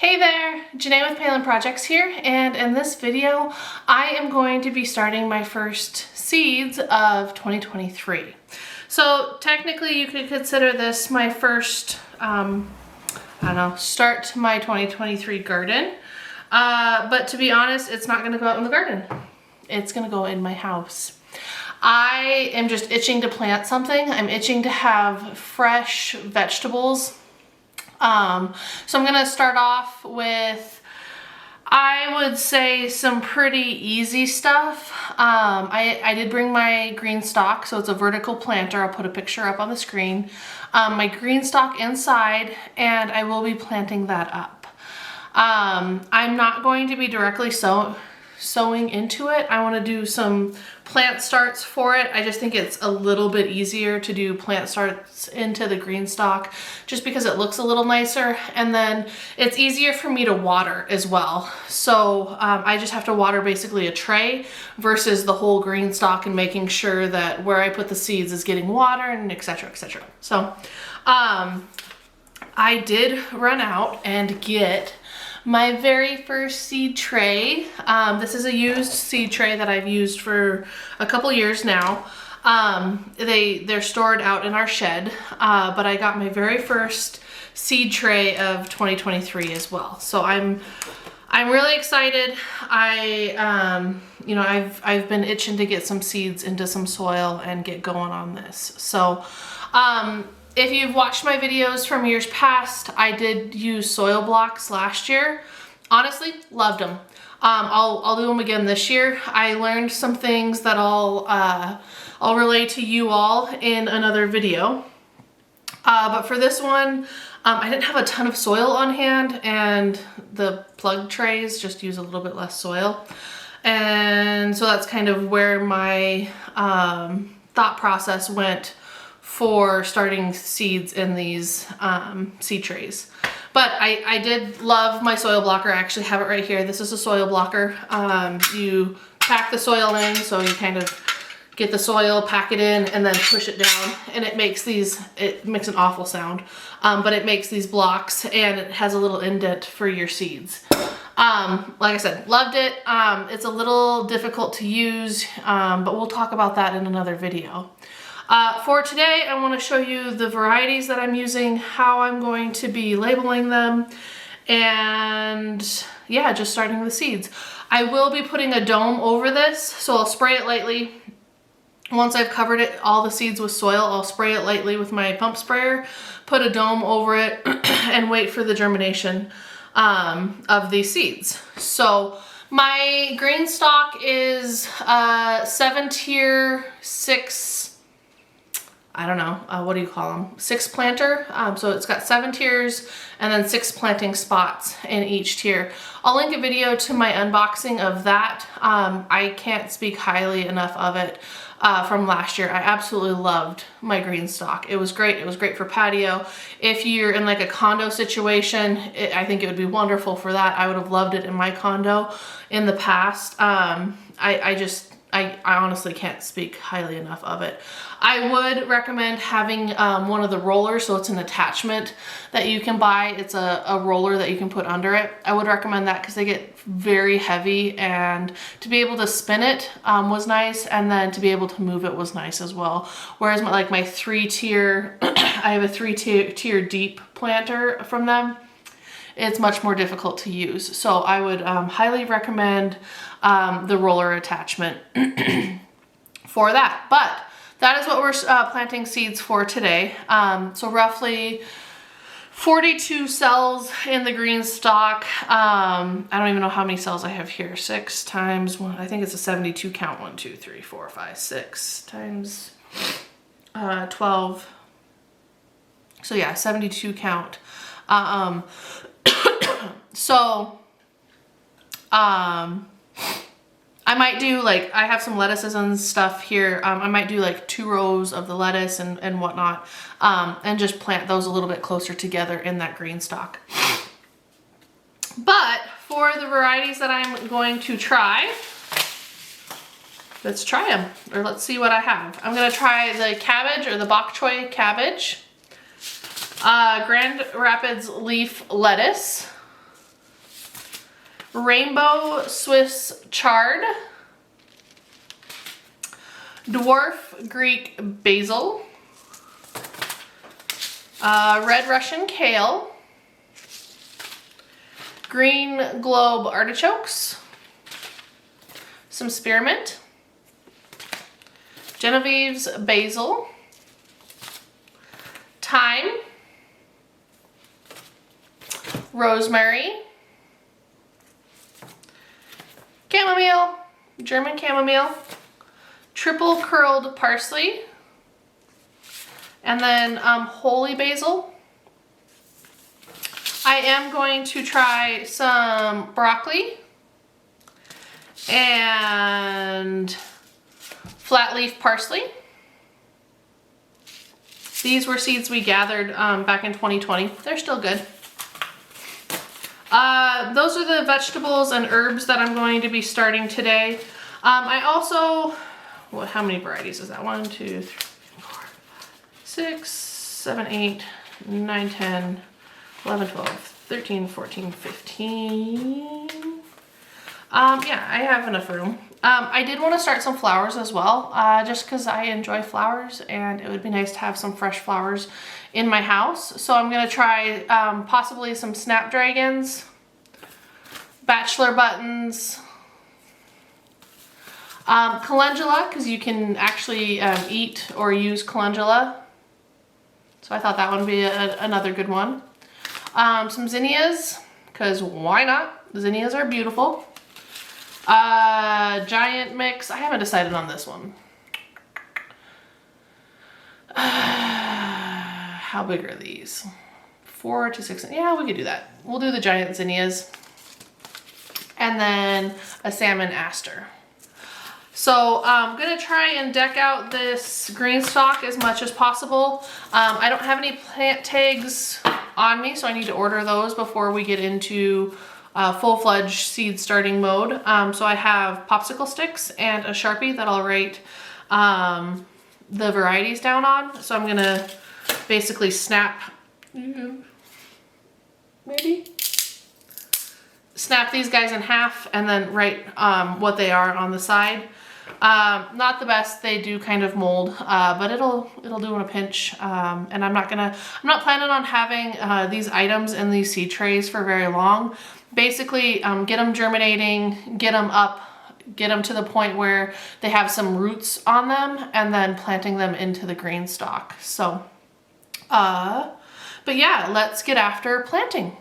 Hey there, Janae with Palin Projects here, and in this video I am going to be starting my first seeds of 2023. So technically you could consider this my first, start to my 2023 garden. But to be honest, it's not going to go out in the garden. It's going to go in my house. I am just itching to plant something. I'm itching to have fresh vegetables. So I'm gonna start off with, I would say, some pretty easy stuff. I did bring my Greenstalk, so it's a vertical planter. I'll put a picture up on the screen. My Greenstalk inside, and I will be planting that up. I'm not going to be directly sowing into it. I want to do some plant starts for it. I just think it's a little bit easier to do plant starts into the Greenstalk just because it looks a little nicer, and then it's easier for me to water as well. So I just have to water basically a tray versus the whole Greenstalk and making sure that where I put the seeds is getting water and etc, etc. So I did run out and get my very first seed tray. This is a used seed tray that I've used for a couple years now. They're stored out in our shed, but I got my very first seed tray of 2023 as well. So I'm really excited. I've been itching to get some seeds into some soil and get going on this. So if you've watched my videos from years past, I did use soil blocks last year. Honestly, loved them. I'll do them again this year. I learned some things that I'll relay to you all in another video. But for this one, I didn't have a ton of soil on hand, and the plug trays just use a little bit less soil. And so that's kind of where my thought process went for starting seeds in these seed trays. But I did love my soil blocker. I actually have it right here. This is a soil blocker. You pack the soil in, so you kind of get the soil, pack it in, and then push it down, and it makes an awful sound, but it makes these blocks, and it has a little indent for your seeds. Like I said, loved it. It's a little difficult to use, but we'll talk about that in another video. For today, I want to show you the varieties that I'm using, how I'm going to be labeling them, and yeah, just starting the seeds. I will be putting a dome over this, so I'll spray it lightly. Once I've covered all the seeds with soil, I'll spray it lightly with my pump sprayer, put a dome over it, and wait for the germination of these seeds. So my Greenstalk is 7-tier, 6, what do you call them? 6 planter. So it's got 7 tiers and then 6 planting spots in each tier. I'll link a video to my unboxing of that. I can't speak highly enough of it from last year. I absolutely loved my Greenstalk. It was great. It was great for patio. If you're in like a condo situation, I think it would be wonderful for that. I would have loved it in my condo in the past. I honestly can't speak highly enough of it. I would recommend having one of the rollers, so it's an attachment that you can buy. It's a roller that you can put under it. I would recommend that because they get very heavy, and to be able to spin it was nice, and then to be able to move it was nice as well. Whereas my 3-tier, I have a 3-tier deep planter from them. It's much more difficult to use. So I would highly recommend the roller attachment for that. But that is what we're planting seeds for today. So roughly 42 cells in the Greenstalk. I don't even know how many cells I have here. 6 times 1, I think it's a 72 count. 1, 2, 3, 4, 5, 6 times 12. So yeah, 72 count. So I might do I have some lettuces and stuff here. I might do 2 rows of the lettuce and whatnot, and just plant those a little bit closer together in that Greenstalk. But for the varieties that I'm going to try, let's try them, or let's see what I have. I'm gonna try the cabbage, or the bok choy cabbage, Grand Rapids leaf lettuce, rainbow Swiss chard, dwarf Greek basil, red Russian kale, green globe artichokes, some spearmint, Genevieve's basil, thyme, rosemary, chamomile, German chamomile, triple curled parsley, and then holy basil. I am going to try some broccoli and flat leaf parsley. These were seeds we gathered back in 2020. They're still good. Those are the vegetables and herbs that I'm going to be starting today. I also, how many varieties is that? 1, 2, 3, 4, 6, 7, 8, 9, 10, 11, 12, 13, 14, 15. Yeah, I have enough room. I did want to start some flowers as well, just because I enjoy flowers and it would be nice to have some fresh flowers in my house. So I'm going to try possibly some snapdragons, bachelor buttons, calendula, because you can actually eat or use calendula. So I thought that would be another good one. Some zinnias, because why not? Zinnias are beautiful. Giant mix. I haven't decided on this one. How big are these? 4 to 6. Yeah, we could do that. We'll do the giant zinnias. And then a salmon aster. So I'm gonna try and deck out this Greenstalk as much as possible. I don't have any plant tags on me, so I need to order those before we get into full-fledged seed starting mode. So I have popsicle sticks and a Sharpie that I'll write the varieties down on. So I'm gonna basically snap, snap these guys in half and then write what they are on the side. Not the best, they do kind of mold, but it'll do in a pinch. And I'm not planning on having these items in these seed trays for very long. Basically, get them germinating, get them up, get them to the point where they have some roots on them, and then planting them into the Greenstalk. So, but yeah, let's get after planting.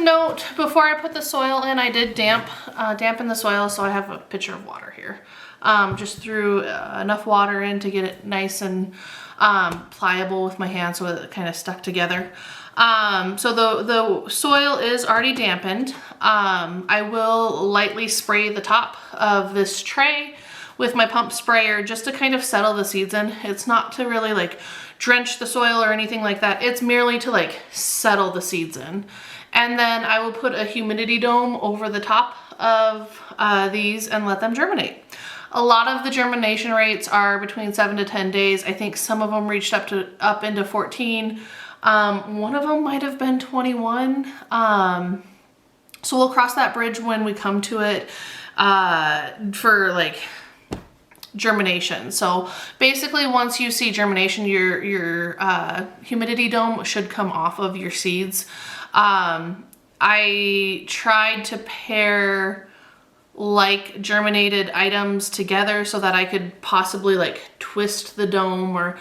note, before I put the soil in, I did dampen the soil, so I have a pitcher of water here. Just threw enough water in to get it nice and pliable with my hand so it kind of stuck together. So the soil is already dampened. I will lightly spray the top of this tray with my pump sprayer just to kind of settle the seeds in. It's not to really like drench the soil or anything like that. It's merely to like settle the seeds in. And then I will put a humidity dome over the top of these and let them germinate. A lot of the germination rates are between 7 to 10 days. I think some of them reached up into 14. One of them might have been 21. So we'll cross that bridge when we come to it for like germination. So basically once you see germination, your humidity dome should come off of your seeds. I tried to pair like germinated items together so that I could possibly like twist the dome or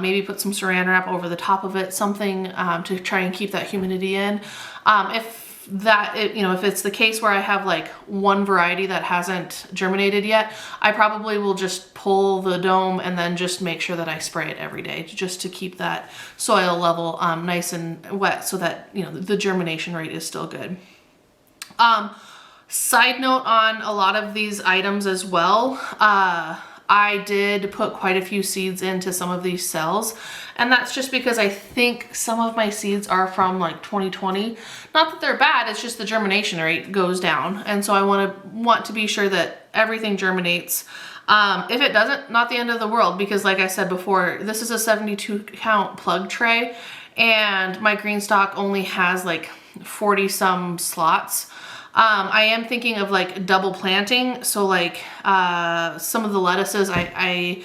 maybe put some saran wrap over the top of it, something to try and keep that humidity in. If it's the case where I have like one variety that hasn't germinated yet, I probably will just pull the dome and then just make sure that I spray it every day just to keep that soil level nice and wet so that, you know, the germination rate is still good. Side note on a lot of these items as well, I did put quite a few seeds into some of these cells, and that's just because I think some of my seeds are from like 2020. Not that they're bad, it's just the germination rate goes down, and so I want to be sure that everything germinates. If it doesn't, not the end of the world, because like I said before, this is a 72 count plug tray, and my Greenstalk only has like 40 some slots. I am thinking of like double planting. So like some of the lettuces I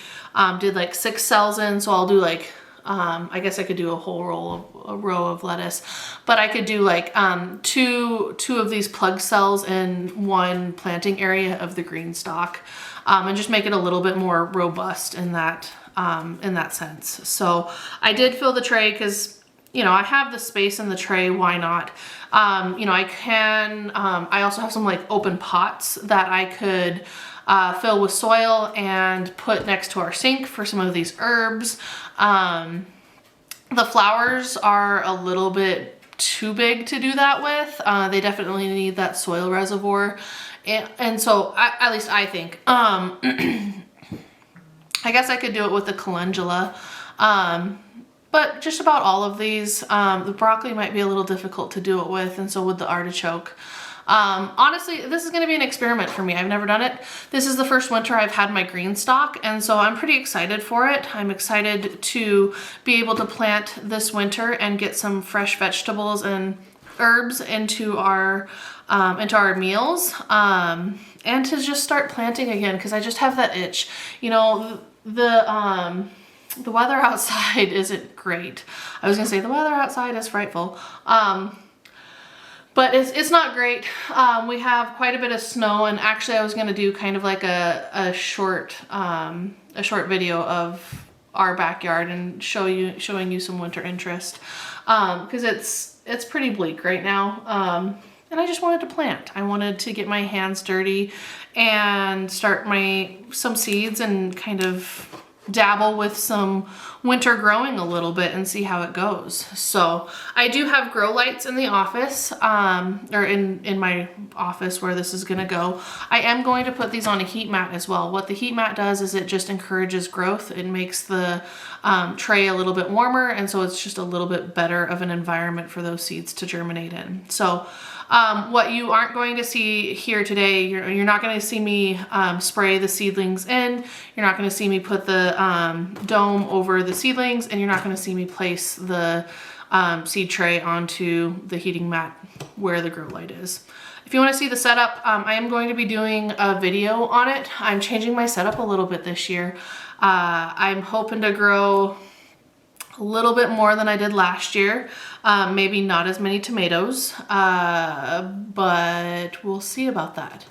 did like 6 cells in. So I'll do like, I guess I could do a row of lettuce, but I could do like two of these plug cells in one planting area of the Greenstalk, and just make it a little bit more robust in that sense. So I did fill the tray because, you know, I have the space in the tray, why not? You know, I also have some like open pots that I could fill with soil and put next to our sink for some of these herbs. The flowers are a little bit too big to do that with. They definitely need that soil reservoir. And so, at least I think, I guess I could do it with the calendula. But just about all of these, the broccoli might be a little difficult to do it with, and so would the artichoke. Honestly, this is going to be an experiment for me. I've never done it. This is the first winter I've had my Greenstalk, and so I'm pretty excited for it. I'm excited to be able to plant this winter and get some fresh vegetables and herbs into our meals, and to just start planting again, because I just have that itch. You know, the weather outside isn't great. I was gonna say the weather outside is frightful, but it's not great. We have quite a bit of snow, and actually I was gonna do kind of like a short video of our backyard and showing you some winter interest, because it's pretty bleak right now. And I just wanted to plant. I wanted to get my hands dirty and start some seeds and kind of dabble with some winter growing a little bit and see how it goes. So I do have grow lights in the office, or in my office where this is gonna go. I am going to put these on a heat mat as well. What the heat mat does is it just encourages growth. It makes the tray a little bit warmer, and so it's just a little bit better of an environment for those seeds to germinate in. So what you aren't going to see here today, you're not going to see me spray the seedlings in, you're not going to see me put the dome over the seedlings, and you're not going to see me place the seed tray onto the heating mat where the grow light is. If you want to see the setup, I am going to be doing a video on it. I'm changing my setup a little bit this year. I'm hoping to grow a little bit more than I did last year. Maybe not as many tomatoes, but we'll see about that.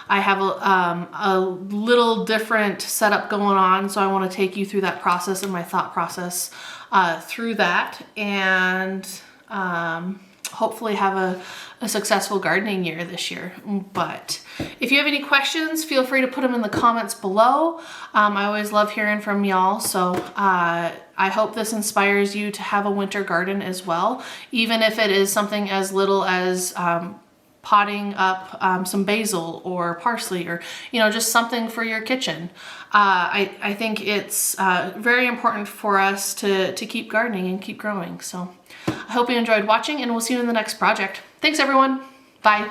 I have a little different setup going on, so I want to take you through that process and my thought process through that. And hopefully have a successful gardening year this year. But if you have any questions, feel free to put them in the comments below. I always love hearing from y'all. So I hope this inspires you to have a winter garden as well, even if it is something as little as potting up some basil or parsley, or just something for your kitchen. I think it's very important for us to keep gardening and keep growing. So I hope you enjoyed watching, and we'll see you in the next project. Thanks everyone. Bye.